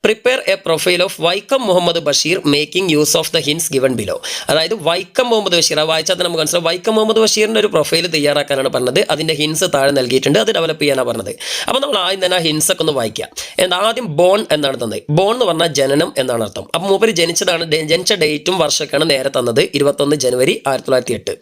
Prepare a profile of Vaikom Muhammad Basheer making use of the hints given below. അതായത് വൈക്കം മുഹമ്മദ് ബഷീർ, ആ വായിച്ചാൽ തന്നെ നമുക്ക് മനസ്സിലാവും വൈക്കം മുഹമ്മദ് ബഷീറിൻ്റെ ഒരു പ്രൊഫൈൽ തയ്യാറാക്കാനാണ് പറഞ്ഞത്. അതിൻ്റെ ഹിൻസ് താഴെ നൽകിയിട്ടുണ്ട്, അത് ഡെവലപ്പ് ചെയ്യാനാണ് പറഞ്ഞത്. അപ്പോൾ നമ്മൾ ആദ്യം തന്നെ ആ ഹിൻസൊക്കെ ഒന്ന് വായിക്കാം. ആദ്യം ബോൺ എന്നാണ് തന്നത്. ബോൺ എന്ന് പറഞ്ഞാൽ ജനനം എന്നാണ് അർത്ഥം. അപ്പോൾ മൂപ്പര് ജനിച്ച ഡേറ്റും വർഷമൊക്കെയാണ് നേരെ തന്നത്, 21 ജനുവരി 1908.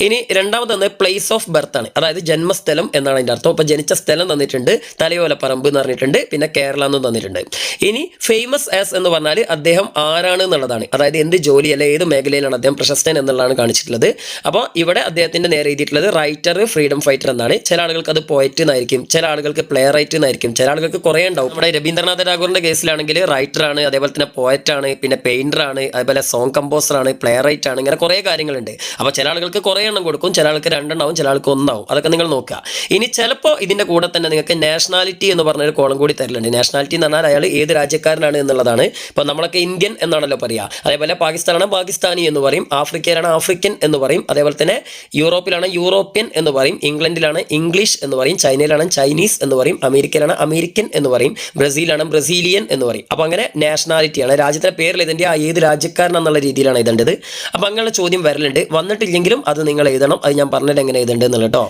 ഇനി രണ്ടാമത് തന്നത് പ്ലേസ് ഓഫ് ബർത്ത് ആണ്, അതായത് ജന്മസ്ഥലം എന്നാണ് അതിൻ്റെ അർത്ഥം. അപ്പോൾ ജനിച്ച സ്ഥലം തന്നിട്ടുണ്ട്, തലയോലപ്പറമ്പ് എന്ന് പറഞ്ഞിട്ടുണ്ട്, പിന്നെ കേരള എന്നും തന്നിട്ടുണ്ട്. ഇനി ഫേമസ് ആസ് എന്ന് പറഞ്ഞാൽ അദ്ദേഹം ആരാണ് എന്നുള്ളതാണ്, അതായത് എന്ത് ജോലി അല്ലെ ഏത് മേഖലയിലാണ് അദ്ദേഹം പ്രശസ്തൻ എന്നുള്ളതാണ് കാണിച്ചിട്ടുള്ളത്. അപ്പോൾ ഇവിടെ അദ്ദേഹത്തിൻ്റെ നേരെ എഴുതിയിട്ടുള്ളത് റൈറ്റർ, ഫ്രീഡം ഫൈറ്റർ എന്നാണ്. ചില ആളുകൾക്ക് അത് പോയറ്റ് എന്നായിരിക്കും, ചില ആളുകൾക്ക് പ്ലേ റൈറ്റ് എന്നായിരിക്കും, ചില ആളുകൾക്ക് കുറേ ഉണ്ടാവും. നമ്മുടെ രവീന്ദ്രനാഥ ടാഗോറിൻ്റെ കേസിലാണെങ്കിൽ റൈറ്ററാണ്, അതേപോലെ തന്നെ പോയറ്റാണ്, പിന്നെ പെയിൻറ്ററാണ്, അതേപോലെ സോങ് കമ്പോസറാണ്, പ്ലേ റൈറ്റ് ആണ്, ഇങ്ങനെ കുറേ കാര്യങ്ങളുണ്ട്. അപ്പോൾ ചില ആളുകൾക്ക് കുറേ എണ്ണം കൊടുക്കും, ചില ആൾക്ക് 2 എണ്ണാവും, ചില ആൾക്ക് 1 ആവും. അതൊക്കെ നിങ്ങൾ നോക്കുക. ഇനി ചിലപ്പോൾ ഇതിൻ്റെ കൂടെ തന്നെ നിങ്ങൾക്ക് നാഷണാലിറ്റി എന്ന് പറഞ്ഞൊരു കോളം കൂടി തരലുണ്ട്. നാഷണാലിറ്റി എന്ന് പറഞ്ഞാൽ അയാൾ ഏത് രാജ്യക്കാരനാണ് എന്നുള്ളതാണ്. ഇപ്പോൾ നമ്മളൊക്കെ ഇന്ത്യൻ എന്നാണല്ലോ പറയുക. അതേപോലെ പാകിസ്ഥാനാണ് പാകിസ്ഥാനി എന്ന് പറയും, ആഫ്രിക്കയിലാണ് ആഫ്രിക്കൻ എന്ന് പറയും, അതേപോലെ തന്നെ യൂറോപ്പിലാണ് യൂറോപ്യൻ എന്ന് പറയും, ഇംഗ്ലണ്ടിലാണ് ഇംഗ്ലീഷ് എന്ന് പറയും, ചൈനയിലാണ് ചൈനീസ് എന്ന് പറയും, അമേരിക്കയിലാണ് അമേരിക്കൻ എന്ന് പറയും, ബ്രസീലാണ് ബ്രസീലിയൻ എന്ന് പറയും. അപ്പോൾ അങ്ങനെ നാഷണാലിറ്റിയാണ്, രാജ്യത്തിൻ്റെ പേരിൽ ഇതിൻ്റെ ഏത് രാജ്യക്കാരനെന്നുള്ള രീതിയിലാണ് എഴുതേണ്ടത്. അപ്പോൾ അങ്ങനെയുള്ള ചോദ്യം വരലുണ്ട്. വന്നിട്ടില്ലെങ്കിലും അത് നിങ്ങൾ എഴുതണം. അത് ഞാൻ പറഞ്ഞിട്ട് എങ്ങനെ എഴുതേണ്ടത് എന്നുള്ള കേട്ടോ.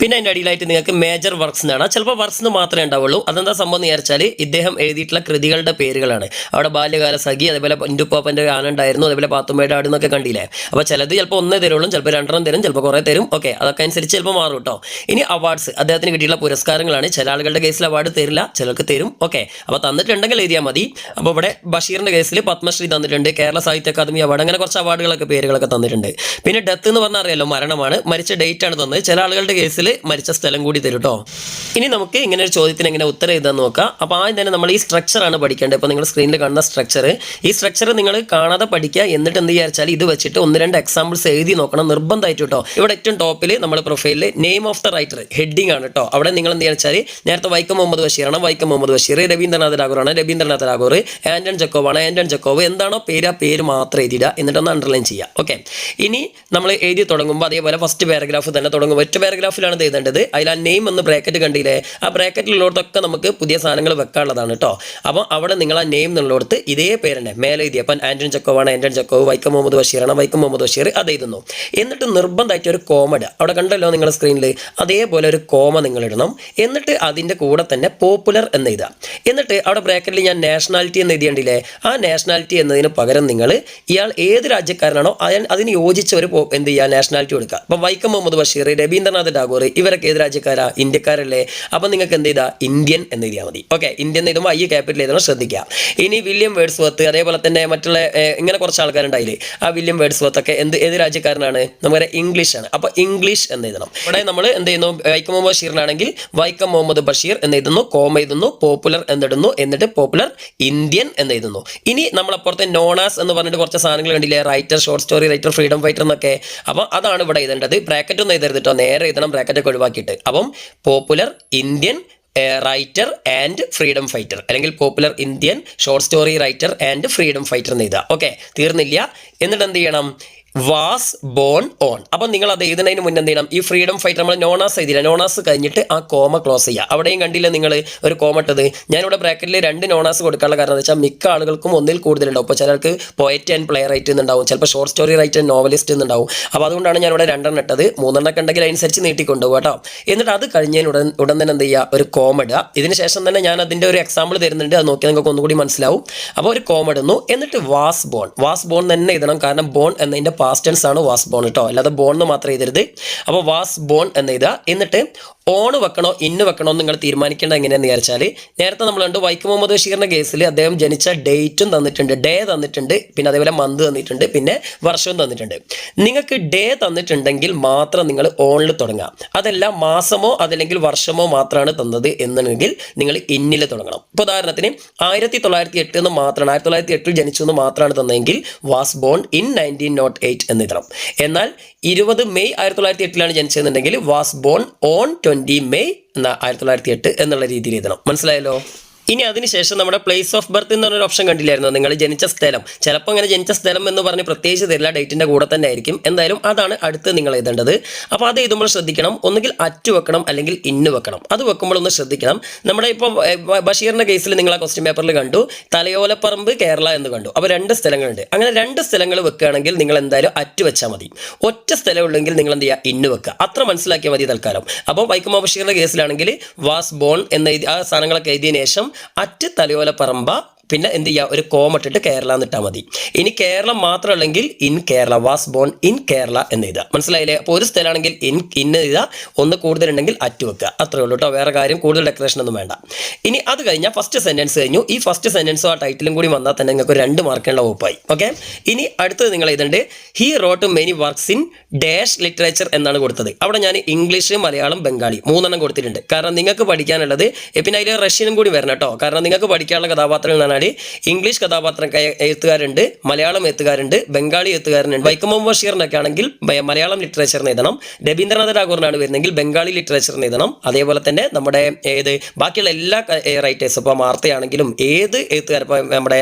പിന്നെ അതിൻ്റെ അടിയിലായിട്ട് നിങ്ങൾക്ക് മേജർ വർക്ക്സ് എന്നാണ്. ചിലപ്പോൾ വർക്ക്സ് എന്ന് മാത്രമേ ഉണ്ടാവുള്ളൂ. അതെന്താ സംഭവം എന്ന് വിചാരിച്ചാൽ ഇദ്ദേഹം എഴുതിയിട്ടുള്ള കൃതികളുടെ പേരുകളാണ്. അവിടെ ബാല്യകാല സഖി, അതേപോലെ ഇന്റുപ്പാപ്പൻ്റെ ആനുണ്ടായിരുന്നു, അതേപോലെ പാത്തുമ്മയുടെ ആട് എന്നൊക്കെ കണ്ടില്ലേ. അപ്പോൾ ചിലത് ചിലപ്പോൾ 1 തരുള്ളൂ, ചിലപ്പോൾ 2 തരും, ചിലപ്പോൾ കുറേ തരും. ഓക്കെ, അതൊക്കെ അനുസരിച്ച് ചിലപ്പോൾ മാറും കേട്ടോ. ഇനി അവാർഡ്സ്, അദ്ദേഹത്തിന് കിട്ടിയിട്ടുള്ള പുരസ്കാരങ്ങളാണ്. ചില ആളുകളുടെ കേസിൽ അവാർഡ് തരില്ല, ചിലർക്ക് തരും. ഓക്കെ, അപ്പോൾ തന്നിട്ടുണ്ടെങ്കിൽ എഴുതിയാൽ മതി. അപ്പോൾ ഇവിടെ ബഷീറിൻ്റെ കേസിൽ പത്മശ്രീ തന്നിട്ടുണ്ട്, കേരള സാഹിത്യ അക്കാദമി അവാർഡ്, അങ്ങനെ കുറച്ച് അവാർഡുകളൊക്കെ പേരുകളൊക്കെ തന്നിട്ടുണ്ട്. പിന്നെ ഡെത്ത് എന്ന് പറഞ്ഞാൽ അറിയാലോ, മരണമാണ്, മരിച്ച ഡേറ്റ് ആണ് തന്നത്. ചില ആളുകളുടെ കേസിൽ മരിച്ച സ്ഥലം കൂടി തരും കേട്ടോ. ഇനി നമുക്ക് ഇങ്ങനെ ഒരു ചോദ്യത്തിന് എങ്ങനെ ഉത്തരം എഴുതാൻ നോക്കാം. അപ്പോൾ ആദ്യം തന്നെ നമ്മൾ ഈ സ്ട്രക്ചറാണ് പഠിക്കേണ്ടത്. ഇപ്പോൾ നിങ്ങൾ സ്ക്രീനിൽ കാണുന്ന സ്ട്രക്ചർ, ഈ സ്ട്രക്ചർ നിങ്ങൾ കാണാതെ പഠിക്കുക. എന്നിട്ട് എന്ത് വിചാരിച്ചാൽ ഇത് വെച്ചിട്ട് 1-2 എക്സാമ്പിൾസ് എഴുതി നോക്കണം നിർബന്ധമായിട്ട് കേട്ടോ. ഇവിടെ ഏറ്റവും ടോപ്പിൽ നമ്മൾ പ്രൊഫൈലിൽ name of the writer heading ആണ് കേട്ടോ. അവിടെ നിങ്ങൾ എന്ത് വിചാരിച്ചാൽ നേരത്തെ വൈക്കം മുഹമ്മദ് ബഷീറാണ്, വൈക്കം മുഹമ്മദ് ബഷീർ, രവീന്ദ്രനാഥ ടാഗോറാണ്, രവീന്ദ്രനാഥ ടാഗോർ, ആൻറ്റൺ ചെക്കോവാണ്, ആൻറ്റൺ ചെക്കോവ്, എന്താണോ പേര് ആ പേര് മാത്രം എഴുതിയിടുക, എന്നിട്ടൊന്ന് അണ്ടർലൈൻ ചെയ്യുക. ഓക്കെ, ഇനി നമ്മൾ എഴുതി തുടങ്ങുമ്പോൾ അതേപോലെ ഫസ്റ്റ് പാരഗ്രാഫ് തന്നെ തുടങ്ങും. ഒറ്റ പാരഗ്രാഫിലാണ് ഇത് എഴുതേണ്ടത്. അതിൽ ആ നെയിം എന്ന് ബ്രാക്കറ്റ് കണ്ടില്ലേ, ആ ബ്രാക്കറ്റിലുള്ളടത്തൊക്കെ നമുക്ക് പുതിയ സാധനങ്ങൾ വെക്കാനുള്ളതാണ് കേട്ടോ. അപ്പോൾ അവിടെ നിങ്ങൾ ആ നെയിം എന്നുള്ളടത്ത് ഇതേ പേര് തന്നെ മേലെ എഴുതി. അപ്പം ആൻറ്റൺ ചെക്കോവാണ്, ആൻറ്റൺ ചെക്കോവ്, വൈക്കം മുഹമ്മദ് ബഷീറാണ്, വൈക്കം മുഹമ്മദ് ബഷീർ, അത് എഴുതുന്നു. എന്നിട്ട് നിർബന്ധമായിട്ട് ഒരു കോമ ഇടുക. അവിടെ കണ്ടല്ലോ നിങ്ങൾ സ്ക്രീനിൽ, അതേപോലെ ഒരു കോമ നിങ്ങൾ ഇടണം. എന്നിട്ട് അതിൻ്റെ കൂടെ തന്നെ പോപ്പുലർ എന്ന് എഴുതുക. എന്നിട്ട് അവിടെ ബ്രാക്കറ്റിൽ ഞാൻ നാഷണാലിറ്റി എന്ന് എഴുതിയണ്ടില്ലേ, ആ നാഷണാലിറ്റി എന്നതിന് പകരം നിങ്ങൾ ഇയാൾ ഏത് രാജ്യക്കാരനാണോ അതിന് യോജിച്ച ഒരു എന്ത് ചെയ്യുക, നാഷണാലിറ്റി കൊടുക്കുക. അപ്പം വൈക്കം മുഹമ്മദ് ബഷീർ, രവീന്ദ്രനാഥ ടാഗോർ, ഇവരൊക്കെ ഏത് രാജ്യക്കാരാ, ഇന്ത്യക്കാരല്ലേ. അപ്പം നിങ്ങൾക്ക് എന്ത് ചെയ്താൽ ഇന്ത്യൻ എന്ന് എഴുതിയാൽ മതി. ഓക്കെ, ഇന്ത്യൻ എന്ന് എഴുതുമ്പോൾ ക്യാപിറ്റൽ എഴുതണം, ശ്രദ്ധിക്കുക. ഇനി വില്യം വേർഡ്സ്വർത്ത്, അതേപോലെ തന്നെ മറ്റുള്ള ഇങ്ങനെ കുറച്ച് ആൾക്കാരുണ്ടായില്ലേ, ആ വില്യം വേർഡ്സ്വർത്ത് ഒക്കെ ഏത് രാജ്യക്കാരനാണ്, നമ്മുടെ ഇംഗ്ലീഷാണ്. അപ്പോൾ ഇംഗ്ലീഷ് എന്ന് എഴുതണം. ഇവിടെ നമ്മൾ എന്ത് ചെയ്യുന്നു, വൈക്കം മുഹമ്മദ് ബഷീറിനാണെങ്കിൽ വൈക്കം മുഹമ്മദ് ബഷീർ എന്ന് എഴുതുന്നു, കോമ എഴുതുന്നു, പോപ്പുലർ എന്നിടുന്നു, എന്നിട്ട് പോപ്പുലർ ഇന്ത്യൻ എന്ന് എഴുതുന്നു. ഇനി നമ്മളപ്പുറത്തെ നോണാസ് എന്ന് പറഞ്ഞിട്ട് കുറച്ച് സാധനങ്ങൾ കണ്ടില്ലേ, writer, short story writer, freedom fighter എന്നൊക്കെ. അപ്പോൾ അതാണ് ഇവിടെ എഴുതേണ്ടത്. ബ്രാക്കറ്റ് ഒന്നും എഴുതരുത് കേട്ടോ, നേരെ എഴുതണം, ബ്രാക്കറ്റൊക്കെ ഒഴിവാക്കിയിട്ട്. അപ്പം popular Indian writer and freedom fighter, അല്ലെങ്കിൽ popular Indian short story writer and freedom fighter എന്ന് എഴുതുക. ഓക്കെ, തീർന്നില്ല. എന്നിട്ട് എന്ത് ചെയ്യണം, വാസ് ബോൺ ഓൺ. അപ്പം നിങ്ങൾ അത് എഴുതുന്നതിന് മുന്നേ എന്ത് ചെയ്യണം, ഈ ഫ്രീഡം ഫൈറ്റർ നമ്മൾ നോണാസ് എഴുതിയില്ല, നോണാസ് കഴിഞ്ഞിട്ട് ആ കോമ ക്ലോസ് ചെയ്യുക. അവിടെയും കണ്ടില്ല നിങ്ങൾ ഒരു കോമ ഇട്ടത്. ഞാനിവിടെ ബ്രാക്കറ്റിൽ 2 നോണാസ് കൊടുക്കാനുള്ള കാരണം എന്ന് വെച്ചാൽ മിക്ക ആളുകൾക്കും ഒന്നിൽ കൂടുതലുണ്ടാവും. ഇപ്പോൾ ചിലർക്ക് പോയറ്റ് ആൻഡ് പ്ലേ റൈറ്റ് എന്നുണ്ടാവും, ചിലപ്പോൾ ഷോർട്ട് സ്റ്റോറി റൈറ്റർ, നോവലിസ്റ്റ് എന്നുണ്ടാവും. അപ്പോൾ അതുകൊണ്ടാണ് ഞാനിവിടെ 2 ഇട്ടത്. 3 ഉണ്ടെങ്കിൽ അതിനനുസരിച്ച് നീട്ടിക്കൊണ്ടുപോകും കേട്ടോ. എന്നിട്ട് അത് കഴിഞ്ഞതിന് ഉടൻ തന്നെ എന്ത് ചെയ്യുക, ഒരു കോമ ഇടുക. ഇതിന് ശേഷം തന്നെ ഞാൻ അതിൻ്റെ ഒരു എക്സാമ്പിൾ തരുന്നുണ്ട്, അത് നോക്കിയാൽ നിങ്ങൾക്ക് ഒന്നുകൂടി മനസ്സിലാവും. അപ്പോൾ ഒരു കോമ ഇടുന്നു. എന്നിട്ട് വാസ് ബോൺ, വാസ് ബോൺ തന്നെ എഴുതണം, കാരണം ബോൺ എന്നതിൻ്റെ പാസ്റ്റ് ടെൻസ് ആണ് വാസ് ബോൺ കേട്ടോ, അല്ലാതെ ബോൺ എന്ന് മാത്രം എഴുതരുത്. അപ്പോൾ വാസ് ബോൺ എന്ന് എഴുതുക. എന്നിട്ട് ഓൺ വെക്കണോ ഇന്ന് വെക്കണോ നിങ്ങൾ തീരുമാനിക്കേണ്ടത് എങ്ങനെയാണെന്ന് വിചാരിച്ചാൽ, നേരത്തെ നമ്മൾ കണ്ടു വൈക്കം മുഹമ്മദ് ബഷീറിൻ്റെ കേസിൽ അദ്ദേഹം ജനിച്ച ഡേറ്റും തന്നിട്ടുണ്ട്, ഡേ തന്നിട്ടുണ്ട്, പിന്നെ അതേപോലെ മന്ത് തന്നിട്ടുണ്ട്, പിന്നെ വർഷവും തന്നിട്ടുണ്ട്. നിങ്ങൾക്ക് ഡേ തന്നിട്ടുണ്ടെങ്കിൽ മാത്രം നിങ്ങൾ ഓണിൽ തുടങ്ങാം. അതല്ല മാസമോ അതല്ലെങ്കിൽ വർഷമോ മാത്രമാണ് തന്നത് എന്നുണ്ടെങ്കിൽ നിങ്ങൾ ഇന്നിൽ തുടങ്ങണം. ഇപ്പോൾ ഉദാഹരണത്തിന് 1908 എന്ന് മാത്രമാണ്, 1908 ജനിച്ചു എന്ന് മാത്രമാണ് തന്നതെങ്കിൽ വാസ് ബോൺ ഇൻ 1908 എന്ന് എഴുതണം. എന്നാൽ 20 മെയ് 1908 ജനിച്ചതെന്നുണ്ടെങ്കിൽ വാസ് ബോൺ ഓൺ 20 മെയ് 1908 എന്നുള്ള രീതിയിൽ എഴുതണം. മനസ്സിലായല്ലോ? ഇനി അതിനുശേഷം നമ്മുടെ പ്ലേസ് ഓഫ് ബർത്ത് എന്ന് പറഞ്ഞൊരു ഓപ്ഷൻ കണ്ടില്ലായിരുന്നു, നിങ്ങൾ ജനിച്ച സ്ഥലം. ചിലപ്പോൾ അങ്ങനെ ജനിച്ച സ്ഥലം എന്ന് പറഞ്ഞ് പ്രത്യേകിച്ച് തരില്ല, ഡേറ്റിൻ്റെ കൂടെ തന്നെ ആയിരിക്കും. എന്തായാലും അതാണ് അടുത്ത് നിങ്ങൾ എഴുതേണ്ടത്. അപ്പോൾ അത് എഴുതുമ്പോൾ ശ്രദ്ധിക്കണം, ഒന്നുകിൽ അറ്റ് വെക്കണം അല്ലെങ്കിൽ ഇന്ന് വെക്കണം. അത് വെക്കുമ്പോൾ ഒന്ന് ശ്രദ്ധിക്കണം. നമ്മുടെ ഇപ്പോൾ ബഷീറിൻ്റെ കേസിൽ നിങ്ങൾ ആ ക്വസ്റ്റ്യൻ പേപ്പറിൽ കണ്ടു തലയോലപ്പറമ്പ് കേരള എന്ന് കണ്ടു. അപ്പോൾ 2 സ്ഥലങ്ങളുണ്ട്. അങ്ങനെ 2 സ്ഥലങ്ങൾ വെക്കുകയാണെങ്കിൽ നിങ്ങൾ എന്തായാലും അറ്റ് വെച്ചാൽ മതി. ഒറ്റ സ്ഥലം ഉള്ളെങ്കിൽ നിങ്ങൾ എന്ത് ചെയ്യുക, ഇന്ന് വെക്കുക. അത്ര മനസ്സിലാക്കിയാൽ മതി തൽക്കാലം. അപ്പോൾ വൈക്കം മുഹമ്മദ് ബഷീറിൻ്റെ കേസിലാണെങ്കിൽ വാസ് ബോൺ എന്ന ആ സാധനങ്ങളൊക്കെ എഴുതിയതിനു ശേഷം അറ്റ് തലയോലപ്പറമ്പ പിന്നെ എന്ത് ചെയ്യുക, ഒരു കോമട്ടിട്ട് കേരള എന്നിട്ടാൽ മതി. ഇനി കേരളം മാത്രമല്ലെങ്കിൽ in Kerala, was born in Kerala എന്ന് എഴുതുക. മനസ്സിലായില്ലേ? അപ്പോൾ ഒരു സ്ഥലമാണെങ്കിൽ ഇന്ന് എഴുതുക, ഒന്ന് കൂടുതലുണ്ടെങ്കിൽ അറ്റ് വെക്കുക. അത്രേ ഉള്ളൂ കേട്ടോ, വേറെ കാര്യം കൂടുതൽ ഡെക്കറേഷൻ ഒന്നും വേണ്ട. ഇനി അത് കഴിഞ്ഞാൽ ഫസ്റ്റ് സെൻറ്റൻസ് കഴിഞ്ഞു. ഈ ഫസ്റ്റ് സെൻറ്റൻസും ആ ടൈറ്റിലും കൂടി വന്നാൽ തന്നെ നിങ്ങൾക്ക് 2 മാർക്കുള്ള വകുപ്പായി. ഓക്കെ, ഇനി അടുത്തത് നിങ്ങൾ എഴുതേണ്ടത് he wrote many works in dash literature എന്നാണ് കൊടുത്തത്. അവിടെ ഞാൻ ഇംഗ്ലീഷ്, മലയാളം, ബംഗാളി 3 കൊടുത്തിട്ടുണ്ട്. കാരണം നിങ്ങൾക്ക് പഠിക്കാനുള്ളത് പിന്നെ അതിൽ റഷ്യനും കൂടി വരണം കേട്ടോ. കാരണം നിങ്ങൾക്ക് പഠിക്കാനുള്ള കഥാപാത്രങ്ങൾ എന്നാണ് ഇംഗ്ലീഷ് കഥാപാത്രം എഴുത്തുകാരുണ്ട്, മലയാളം എഴുത്തുകാരുണ്ട്, ബംഗാളി എഴുത്തുകാരനുണ്ട്. വൈക്കം മുഹമ്മദ് ബഷീറിനൊക്കെ ആണെങ്കിൽ മലയാളം ലിറ്ററേച്ചറിന് എഴുതണം. രവീന്ദ്രനാഥ ടാഗോറിനാണ് വരുന്നെങ്കിൽ ബംഗാളി ലിറ്ററേച്ചറിന് എഴുതണം. അതേപോലെ തന്നെ നമ്മുടെ ബാക്കിയുള്ള എല്ലാ റൈറ്റേഴ്സും ഇപ്പോൾ മാർത്തയാണെങ്കിലും ഏത് എഴുത്തുകാർ, ഇപ്പോൾ നമ്മുടെ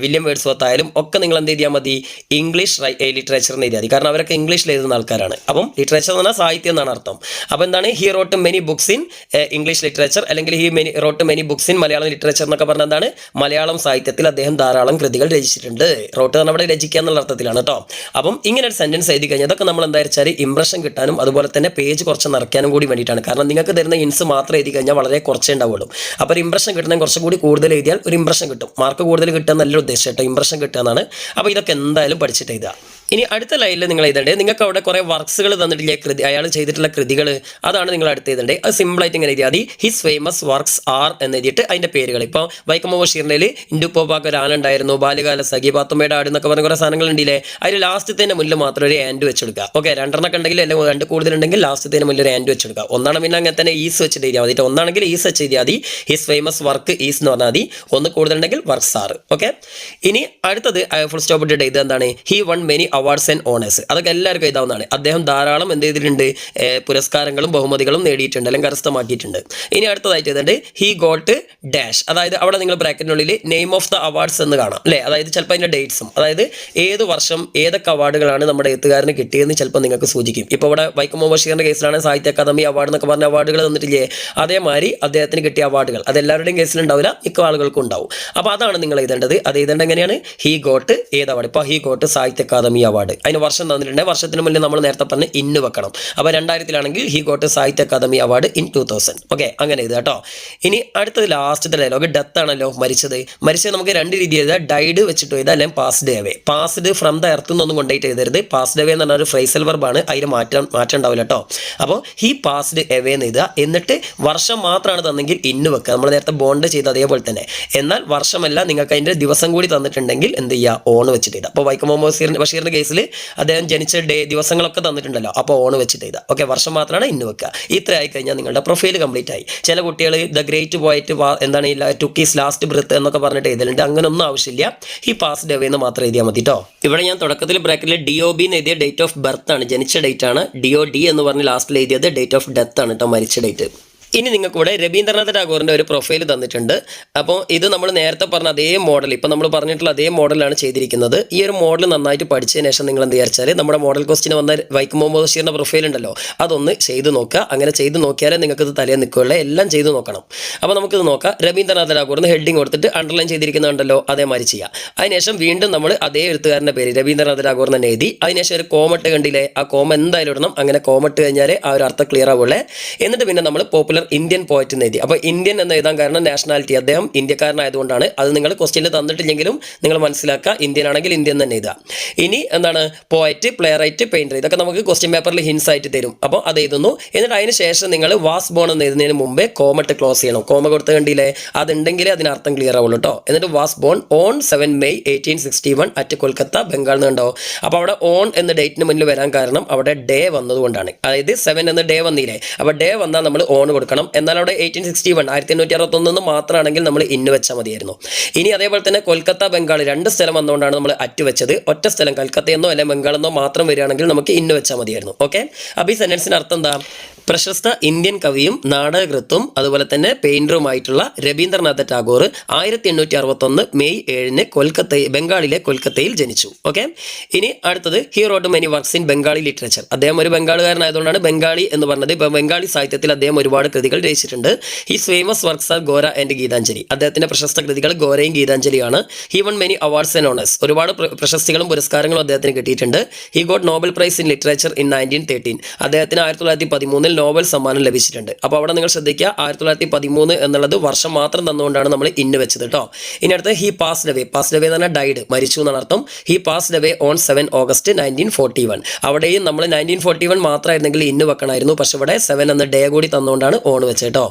വില്യം വേർഡ്സ്വർത്ത് ആയാലും ഒക്കെ നിങ്ങൾ എന്ത് ചെയ്താൽ മതി, ഇംഗ്ലീഷ് ലിറ്ററേച്ചറിന് എഴുതിയാൽ മതി. കാരണം അവരൊക്കെ ഇംഗ്ലീഷിൽ എഴുതുന്ന ആൾക്കാരാണ്. അപ്പം ലിറ്ററേച്ചർ എന്ന് പറഞ്ഞാൽ സാഹിത്യം എന്നാണ് അർത്ഥം. അപ്പോൾ എന്താണ്, he wrote many books in English literature അല്ലെങ്കിൽ he wrote many books in Malayalam literature എന്നൊക്കെ പറഞ്ഞാൽ എന്താണ്, മലയാളം സാഹിത്യത്തിൽ അദ്ദേഹം ധാരാളം കൃതികൾ രചിച്ചിട്ടുണ്ട്. റോട്ട് നമ്മുടെ രചിക്കുക എന്നുള്ള അർത്ഥത്തിലാണ് കേട്ടോ. അപ്പം ഇങ്ങനെ ഒരു സെന്റൻസ് എഴുതി കഴിഞ്ഞാൽ അതൊക്കെ നമ്മൾ എന്താ വെച്ചാൽ ഇംപ്രഷൻ കിട്ടാനും അതുപോലെ തന്നെ പേജ് കുറച്ച് നിറയ്ക്കാനും കൂടി വേണ്ടിയിട്ടാണ്. കാരണം നിങ്ങൾക്ക് തരുന്ന ഹിൻസ് മാത്രം എഴുതി കഴിഞ്ഞാൽ വളരെ കുറച്ചേ ഉണ്ടാവുള്ളൂ. അപ്പോൾ ഒരു ഇംപ്രഷൻ കിട്ടണമെങ്കിൽ കുറച്ചും കൂടി കൂടുതൽ എഴുതിയാൽ ഒരു ഇംപ്രഷൻ കിട്ടും. മാർക്ക് കൂടുതൽ കിട്ടുക നല്ലൊരു ഉദ്ദേശം കേട്ടോ, ഇംപ്രഷൻ കിട്ടുക എന്നാണ്. അപ്പോൾ ഇതൊക്കെ എന്തായാലും പഠിച്ചിട്ട് എഴുതുക. ഇനി അടുത്ത ലൈനിൽ നിങ്ങൾ എഴുതേണ്ടത്, നിങ്ങൾക്ക് അവിടെ കുറേ വർക്ക്സുകൾ തന്നിട്ടില്ലേ, അയാൾ ചെയ്തിട്ടുള്ള കൃതികൾ, അതാണ് നിങ്ങൾ അടുത്ത് എഴുതേണ്ടത്. അത് സിമ്പിളായിട്ട് ഇങ്ങനെ എഴുതിയാൽ മതി, ഹിസ് ഫേമസ് വർക്ക്സ് ആർ എന്ന് എഴുതിയിട്ട് അതിൻ്റെ പേരുകൾ. ഇപ്പോൾ വൈക്കം മുഹമ്മദ് ബഷീറിൻ്റെ ഇൻഡുപ്പോപ്പാക്ക് ഒരു ആനുണ്ടായിരുന്നു, ബാല്യകാല സഖി, പാത്തുമ്മയുടെ ആട് എന്നൊക്കെ പറഞ്ഞ കുറേ സാധനങ്ങൾ ഉണ്ടല്ലേ, അതിൽ ലാസ്റ്റത്തിൻ്റെ മുന്നിൽ മാത്രം ഒരു ആൻഡ് വെച്ചെടുക്കുക. ഓക്കെ, 2 ഉണ്ടെങ്കിൽ അല്ലെങ്കിൽ 2 കൂടുതലുണ്ടെങ്കിൽ ലാസ്റ്റത്തിൻ്റെ മുന്നിൽ ഒരു ആൻഡ് വെച്ചെടുക്കുക. ഒന്നാണ് പിന്നെ അങ്ങനെ തന്നെ ഈസ് വെച്ചിട്ട് എഴുതിയാൽ മതി. ഒന്നാണെങ്കിൽ ഈസ് വെച്ച് എഴുതിയാൽ മതി, ഹിസ് ഫേമസ് വർക്ക് ഈസ് എന്ന് പറഞ്ഞാൽ മതി. 1 കൂടുതലുണ്ടെങ്കിൽ വർക്ക്സ് ആർ. ഓക്കെ, ഇനി അടുത്തത് ഫുൾ സ്റ്റോപ്പ് ഇട്ടിട്ട് ഇത് എന്താണ്, he won many awards and honours. അതൊക്കെ എല്ലാവർക്കും എഴുതാവുന്നതാണ്. അദ്ദേഹം ധാരാളം എന്ത് ചെയ്തിട്ടുണ്ട്, പുരസ്കാരങ്ങളും ബഹുമതികളും നേടിയിട്ടുണ്ട് അല്ലെങ്കിൽ കരസ്ഥമാക്കിയിട്ടുണ്ട്. ഇനി അടുത്തതായിട്ട് എഴുതേണ്ടത് ഹി ഗോട്ട് ഡാഷ്. അതായത് അവിടെ നിങ്ങൾ ബ്രാക്കറ്റിനുള്ളിൽ നെയിം ഓഫ് ദ അവാർഡ്സ് എന്ന് കാണാം അല്ലേ. അതായത് ചിലപ്പോൾ അതിൻ്റെ ഡേറ്റ്സും, അതായത് ഏത് വർഷം ഏതൊക്കെ അവാർഡുകളാണ് നമ്മുടെ എഴുത്തുകാരന് കിട്ടിയതെന്ന് ചിലപ്പോൾ നിങ്ങൾക്ക് സൂചിക്കും. ഇപ്പോൾ ഇവിടെ വൈക്കം മുഹമ്മദ് ബഷീറിൻ്റെ കേസിലാണ് സാഹിത്യ അക്കാദമി അവാർഡ് എന്നൊക്കെ പറഞ്ഞ അവാർഡുകൾ തന്നിട്ടില്ലേ, അതേമാതിരി അദ്ദേഹത്തിന് കിട്ടിയ അവാർഡുകൾ അതെല്ലാവരുടെയും കേസിലുണ്ടാവില്ല, മിക്ക ആളുകൾക്കും ഉണ്ടാവും. അപ്പോൾ അതാണ് നിങ്ങൾ എഴുതേണ്ടത്. അത് എഴുതേണ്ടത് എങ്ങനെയാണ്, ഹി ഗോട്ട് ഏത് അവാർഡ്. ഇപ്പോൾ ഹി ഗോട്ട് സാഹിത്യ അക്കാദമി അവാർഡ്, അതിന് വർഷം തന്നിട്ടുണ്ടെങ്കിൽ വർഷത്തിന് മുന്നേ നമ്മൾ നേരത്തെ പറഞ്ഞ് ഇന്ന് വെക്കണം. അപ്പോൾ 2000-ലാണെങ്കിൽ ഹി ഗോട്ട് സാഹിത്യ അക്കാദമി അവാർഡ് ഇൻ 2000. ഓക്കെ, അങ്ങനെ ഇത് കേട്ടോ. ഇനി അടുത്തത് ലാസ്റ്റത്തെ ഡയലോഗ്, ഡെത്ത് ആണല്ലോ, മരിച്ചത്. നമുക്ക് 2 രീതി എഴുതാം, ഡൈഡ് വെച്ചിട്ട് എഴുതാം അല്ലെങ്കിൽ passed away. Passed from the earth എന്നൊന്നും കൊണ്ടുപോയിട്ട് എഴുതരുത്. പാസ്ഡ് അവേ എന്ന് പറഞ്ഞാൽ ഒരു ഫ്രൈസൽ വെർബാണ്, അതിന് മാറ്റം ഉണ്ടാവില്ല കേട്ടോ. അപ്പോൾ ഹി പാസ്ഡ് അവേ എന്ന് എഴുതുക. എന്നിട്ട് വർഷം മാത്രമാണ് തന്നെങ്കിൽ ഇന്ന് വെക്കുക, നമ്മൾ നേരത്തെ ബോണ്ട് ചെയ്ത് അതേപോലെ തന്നെ. എന്നാൽ വർഷമല്ല, നിങ്ങൾക്ക് അതിൻ്റെ ദിവസം കൂടി തന്നിട്ടുണ്ടെങ്കിൽ എന്ത് ചെയ്യുക, ഓൺ വെച്ചിട്ട് എഴുതാം. അപ്പോൾ വൈക്കം മുഹമ്മദ് ബഷീറിൻ്റെ കേസിൽ അദ്ദേഹം ജനിച്ച ദിവസങ്ങളൊക്കെ തന്നിട്ടുണ്ടല്ലോ, അപ്പോൾ ഓൺ വെച്ചിട്ട് എഴുതാം. ഓക്കെ, വർഷം മാത്രമാണ് ഇന്ന് വെക്കുക. ഇത്ര ആയി കഴിഞ്ഞാൽ നിങ്ങളുടെ പ്രൊഫൈൽ കംപ്ലീറ്റ് ആയി. ചില കുട്ടികൾ ദ ഗ്രേറ്റ് പോയിട്ട് എന്താണ് ടുക്ക് ഈസ് ലാസ്റ്റ് ബ്രത്ത് എന്നൊക്കെ പറഞ്ഞിട്ട് എഴുതലുണ്ട്. അങ്ങനെയൊന്നും ആവശ്യമില്ല, ഹി പാസ്ഡ് അവേ എന്ന് മാത്രം എഴുതിയാൽ മതി കേട്ടോ. ഇവിടെ ഞാൻ തുടക്കത്തിൽ ബ്രാക്കറ്റിൽ DOB എന്ന് എഴുതിയ ഡേറ്റ് ഓഫ് ബർത്ത് ആണ്, ജനിച്ച ഡേറ്റ് ആണ്. DOD എന്ന് പറഞ്ഞ് ലാസ്റ്റിൽ എഴുതിയത് ഡേറ്റ് ഓഫ് ഡെത്ത് ആണ് കേട്ടോ, മരിച്ച ഡേറ്റ്. ഇനി നിങ്ങൾക്ക് ഇവിടെ രവീന്ദ്രനാഥ ടാഗോറിൻ്റെ ഒരു പ്രൊഫൈൽ തന്നിട്ടുണ്ട്. അപ്പോൾ ഇത് നമ്മൾ നേരത്തെ പറഞ്ഞ അതേ മോഡൽ, ഇപ്പോൾ നമ്മൾ പറഞ്ഞിട്ടുള്ള അതേ മോഡലാണ് ചെയ്തിരിക്കുന്നത്. ഈ ഒരു മോഡൽ നന്നായിട്ട് പഠിച്ചതിന് ശേഷം നിങ്ങൾ എന്ത് വിചാരിച്ചാൽ നമ്മുടെ മോഡൽ ക്വസ്റ്റിന് വന്ന വൈക്കം മുഹമ്മദ് ബഷീറിൻ്റെ പ്രൊഫൈൽ ഉണ്ടല്ലോ, അതൊന്ന് ചെയ്ത് നോക്കുക. അങ്ങനെ ചെയ്ത് നോക്കിയാലേ നിങ്ങൾക്ക് ഇത് തലയിൽ നിൽക്കുകയുള്ളൂ, എല്ലാം ചെയ്ത് നോക്കണം. അപ്പോൾ നമുക്കിത് നോക്കാം. രവീന്ദ്രനാഥ ടാഗോറിന് ഹെഡിങ് കൊടുത്തിട്ട് അണ്ടർലൈൻ ചെയ്തിരിക്കുന്നുണ്ടല്ലോ, അതേമാതിരി ചെയ്യാം. അതിനുശേഷം വീണ്ടും നമ്മൾ അതേ എഴുത്തുകാരൻ്റെ പേര് രവീന്ദ്രനാഥ ടാഗോർ തന്നെ എഴുതി. അതിനുശേഷം ഒരു കോമട്ട് കണ്ടില്ലേ, ആ കോമ എന്തായാലും ഇടണം. അങ്ങനെ കോമട്ട് കഴിഞ്ഞാൽ ആ ഒരു അർത്ഥം ക്ലിയർ ആവുള്ളേ. എന്നിട്ട് പിന്നെ നമ്മൾ പോപ്പുലർ ഇന്ത്യൻ പോയറ്റ് എന്ന് എഴുതി. അപ്പോൾ ഇന്ത്യൻ എന്ന് എഴുതാൻ കാരണം നാഷണാലിറ്റി, അദ്ദേഹം ഇന്ത്യക്കാരനായതുകൊണ്ടാണ്. അത് നിങ്ങൾ ക്വസ്റ്റ്യനിൽ തന്നിട്ടില്ലെങ്കിലും നിങ്ങൾ മനസ്സിലാക്കുക, ഇന്ത്യൻ ആണെങ്കിൽ ഇന്ത്യൻ തന്നെ എഴുതുക. ഇനി എന്താണ്, പോയറ്റ്, പ്ലേ റൈറ്റ്, പെയിൻറ്റർ, ഇതൊക്കെ നമുക്ക് ക്വസ്റ്റ്യൻ പേപ്പറിൽ ഹിൻസ് ആയിട്ട് തരും. അപ്പോൾ അത് എഴുതുന്നു. എന്നിട്ട് അതിന് ശേഷം നിങ്ങൾ വാസ് ബോൺ എന്ന് എഴുതുന്നതിന് മുമ്പേ കോമട്ട് ക്ലോസ് ചെയ്യണം. കോമ കൊടുത്ത് കണ്ടില്ലേ, അതുണ്ടെങ്കിലേ അതിനർത്ഥം ക്ലിയർ ആവുള്ളൂ കേട്ടോ. എന്നിട്ട് was born on 7 May 1861 at Kolkata, Bengal എന്ന് കണ്ടോ. അപ്പോൾ അവിടെ ഓൺ എന്ന ഡേറ്റിന് മുന്നിൽ വരാൻ കാരണം അവിടെ ഡേ വന്നതുകൊണ്ടാണ്. അതായത് 7 എന്ന ഡേ വന്നില്ലേ, അപ്പോൾ ഡേ വന്നാൽ നമ്മൾ ഓൺ കൊടുക്കണം. എന്നാൽ അവിടെ 1861 1861 മാത്രമാണെങ്കിൽ നമ്മൾ ഇന്ന് വെച്ചാൽ മതിയായിരുന്നു. ഇനി അതേപോലെ തന്നെ കൊൽക്കത്ത, ബംഗാൾ 2 സ്ഥലം വന്നുകൊണ്ടാണ് നമ്മൾ അറ്റ് വെച്ചത്. ഒറ്റ സ്ഥലം കൽക്കത്തയെന്നോ അല്ലെങ്കിൽ ബംഗാളെന്നോ മാത്രം വരികയാണെങ്കിൽ നമുക്ക് ഇന്ന് വെച്ചാൽ മതിയായിരുന്നു. ഓക്കെ, അപ്പോൾ ഈ സെൻറ്റൻസിന് അർത്ഥം എന്താ, പ്രശസ്ത ഇന്ത്യൻ കവിയും നാടകകൃത്തും അതുപോലെ തന്നെ പെയിന്ററുമായിട്ടുള്ള രവീന്ദ്രനാഥ ടാഗോർ 1861 മെയ് 7 ബംഗാളിലെ കൊൽക്കത്തയിൽ ജനിച്ചു. ഓക്കെ, ഇനി അടുത്തത് he wrote many works in Bengali literature. അദ്ദേഹം ഒരു ബംഗാളുകാരനായതുകൊണ്ടാണ് ബംഗാളി എന്ന് പറഞ്ഞത്. ഇപ്പോൾ ബംഗാളി സാഹിത്യത്തിൽ അദ്ദേഹം ഒരുപാട് കൃതികൾ രചിച്ചിട്ടുണ്ട്. His famous works are Gora and Gitanjali. അദ്ദേഹത്തിന്റെ പ്രശസ്ത കൃതികൾ ഗോരയും ഗീതാഞ്ജലിയാണ്. He won many awards and honours. ഒരുപാട് പ്രശസ്തികളും പുരസ്കാരങ്ങളും അദ്ദേഹത്തിന് കിട്ടിയിട്ടുണ്ട്. He got Nobel prize in literature in 1913. അദ്ദേഹത്തിന് 1913 നോബൽ സമ്മാനം ലഭിച്ചിട്ടുണ്ട്. അപ്പോൾ അവിടെ നിങ്ങൾ ശ്രദ്ധിക്കുക, 1913 എന്നുള്ളത് വർഷം മാത്രം തന്നുകൊണ്ടാണ് നമ്മൾ ഇന്ന് വെച്ചത് കേട്ടോ. ഇനി അടുത്ത് he passed away. Passed away എന്ന് പറഞ്ഞാൽ ഡൈഡ്, മരിച്ചു എന്നാണ് അർത്ഥം. He passed away on 7 August 1941. അവിടെയും നമ്മൾ 1941 മാത്രമായിരുന്നെങ്കിൽ ഇന്ന് വെക്കണമായിരുന്നു. പക്ഷെ ഇവിടെ 7 എന്ന ഡേ കൂടി തന്നുകൊണ്ടാണ് ഓൺ വെച്ചത് കേട്ടോ.